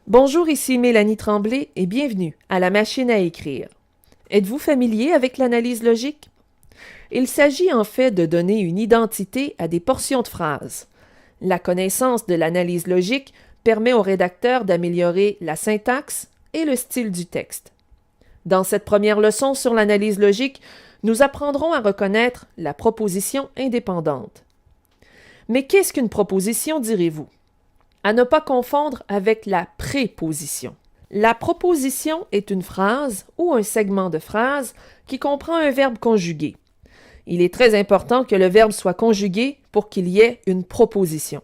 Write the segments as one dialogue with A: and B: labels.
A: Bonjour, ici Mélanie Tremblay et bienvenue à la machine à écrire. Êtes-vous familier avec l'analyse logique? Il s'agit en fait de donner une identité à des portions de phrases. La connaissance de l'analyse logique permet au rédacteur d'améliorer la syntaxe et le style du texte. Dans cette première leçon sur l'analyse logique, nous apprendrons à reconnaître la proposition indépendante. Mais qu'est-ce qu'une proposition, direz-vous? À ne pas confondre avec la préposition. La proposition est une phrase ou un segment de phrase qui comprend un verbe conjugué. Il est très important que le verbe soit conjugué pour qu'il y ait une proposition.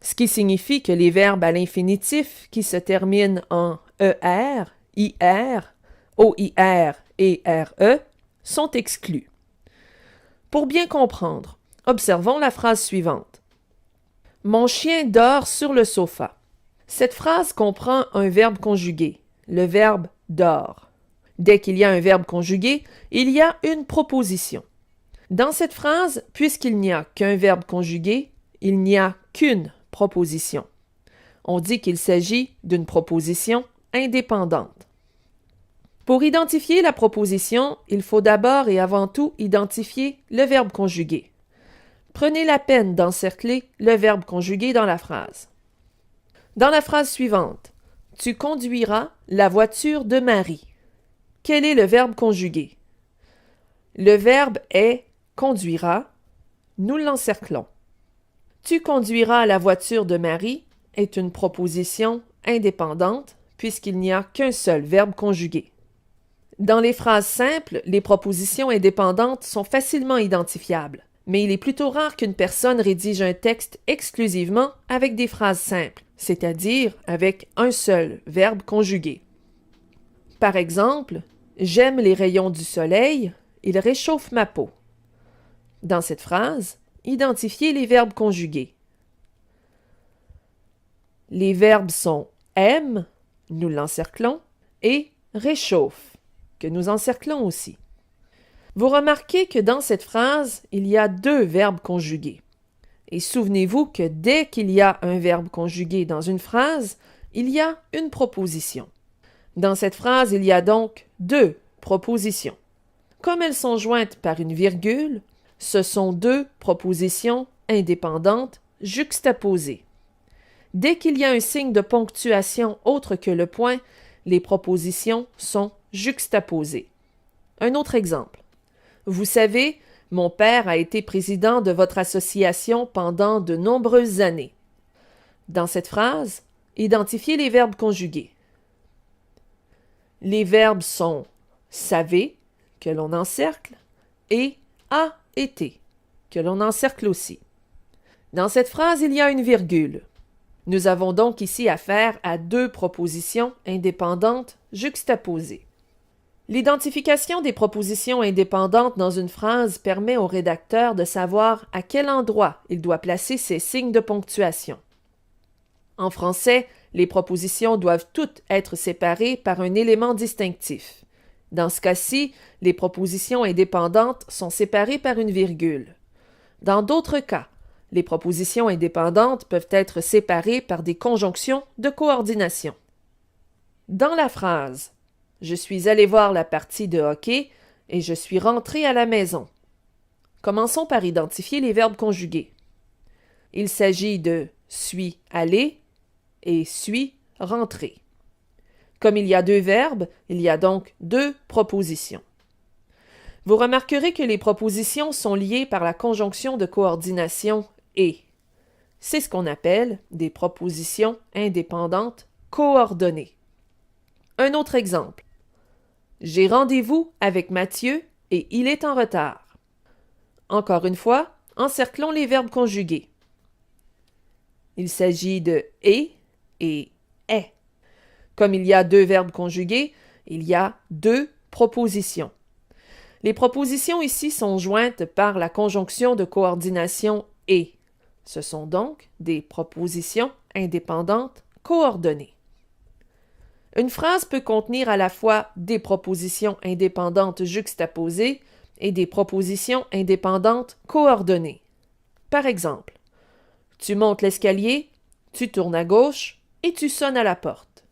A: Ce qui signifie que les verbes à l'infinitif qui se terminent en ER, IR, OIR et RE sont exclus. Pour bien comprendre, observons la phrase suivante. Mon chien dort sur le sofa. Cette phrase comprend un verbe conjugué, le verbe dort. Dès qu'il y a un verbe conjugué, il y a une proposition. Dans cette phrase, puisqu'il n'y a qu'un verbe conjugué, il n'y a qu'une proposition. On dit qu'il s'agit d'une proposition indépendante. Pour identifier la proposition, il faut d'abord et avant tout identifier le verbe conjugué. Prenez la peine d'encercler le verbe conjugué dans la phrase. Dans la phrase suivante, tu conduiras la voiture de Marie. Quel est le verbe conjugué? Le verbe est conduira. Nous l'encerclons. Tu conduiras la voiture de Marie est une proposition indépendante puisqu'il n'y a qu'un seul verbe conjugué. Dans les phrases simples, les propositions indépendantes sont facilement identifiables. Mais il est plutôt rare qu'une personne rédige un texte exclusivement avec des phrases simples, c'est-à-dire avec un seul verbe conjugué. Par exemple, j'aime les rayons du soleil, ils réchauffent ma peau. Dans cette phrase, identifiez les verbes conjugués. Les verbes sont aime, nous l'encerclons, et réchauffe, que nous encerclons aussi. Vous remarquez que dans cette phrase, il y a deux verbes conjugués. Et souvenez-vous que dès qu'il y a un verbe conjugué dans une phrase, il y a une proposition. Dans cette phrase, il y a donc deux propositions. Comme elles sont jointes par une virgule, ce sont deux propositions indépendantes juxtaposées. Dès qu'il y a un signe de ponctuation autre que le point, les propositions sont juxtaposées. Un autre exemple. Vous savez, mon père a été président de votre association pendant de nombreuses années. Dans cette phrase, identifiez les verbes conjugués. Les verbes sont savez, que l'on encercle, et a été, que l'on encercle aussi. Dans cette phrase, il y a une virgule. Nous avons donc ici affaire à deux propositions indépendantes juxtaposées. L'identification des propositions indépendantes dans une phrase permet au rédacteur de savoir à quel endroit il doit placer ses signes de ponctuation. En français, les propositions doivent toutes être séparées par un élément distinctif. Dans ce cas-ci, les propositions indépendantes sont séparées par une virgule. Dans d'autres cas, les propositions indépendantes peuvent être séparées par des conjonctions de coordination. Dans la phrase « Je suis allé voir la partie de hockey et je suis rentré à la maison ». Commençons par identifier les verbes conjugués. Il s'agit de « suis allé » et « suis rentré ». Comme il y a deux verbes, il y a donc deux propositions. Vous remarquerez que les propositions sont liées par la conjonction de coordination « et ». C'est ce qu'on appelle des propositions indépendantes coordonnées. Un autre exemple. J'ai rendez-vous avec Mathieu et il est en retard. Encore une fois, encerclons les verbes conjugués. Il s'agit de et est. Comme il y a deux verbes conjugués, il y a deux propositions. Les propositions ici sont jointes par la conjonction de coordination et. Ce sont donc des propositions indépendantes coordonnées. Une phrase peut contenir à la fois des propositions indépendantes juxtaposées et des propositions indépendantes coordonnées. Par exemple, tu montes l'escalier, tu tournes à gauche et tu sonnes à la porte.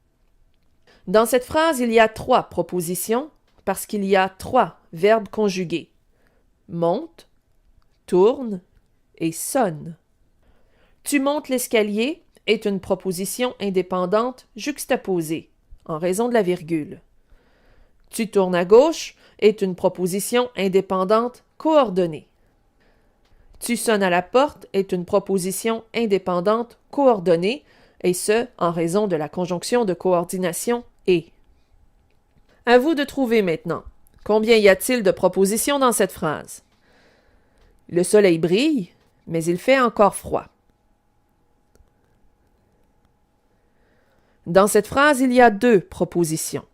A: Dans cette phrase, il y a 3 propositions parce qu'il y a 3 verbes conjugués. Monte, tourne et sonne. Tu montes l'escalier est une proposition indépendante juxtaposée en raison de la virgule. Tu tournes à gauche est une proposition indépendante coordonnée. Tu sonnes à la porte est une proposition indépendante coordonnée, et ce, en raison de la conjonction de coordination et. À vous de trouver maintenant. Combien y a-t-il de propositions dans cette phrase? Le soleil brille, mais il fait encore froid. Dans cette phrase, il y a 2 propositions.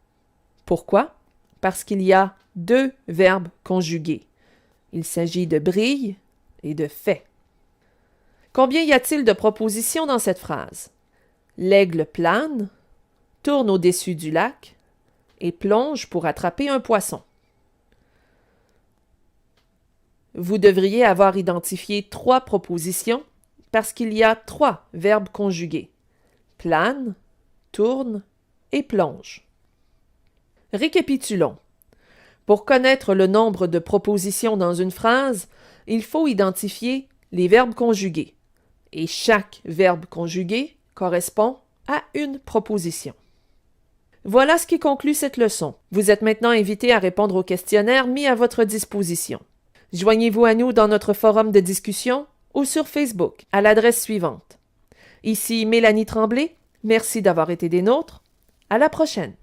A: Pourquoi? Parce qu'il y a 2 verbes conjugués. Il s'agit de brille et de fait. Combien y a-t-il de propositions dans cette phrase? L'aigle plane, tourne au-dessus du lac et plonge pour attraper un poisson. Vous devriez avoir identifié 3 propositions parce qu'il y a 3 verbes conjugués. Plane, tourne et plonge. Récapitulons. Pour connaître le nombre de propositions dans une phrase, il faut identifier les verbes conjugués. Et chaque verbe conjugué correspond à une proposition. Voilà ce qui conclut cette leçon. Vous êtes maintenant invité à répondre au questionnaire mis à votre disposition. Joignez-vous à nous dans notre forum de discussion ou sur Facebook à l'adresse suivante. Ici Mélanie Tremblay. Merci d'avoir été des nôtres. À la prochaine.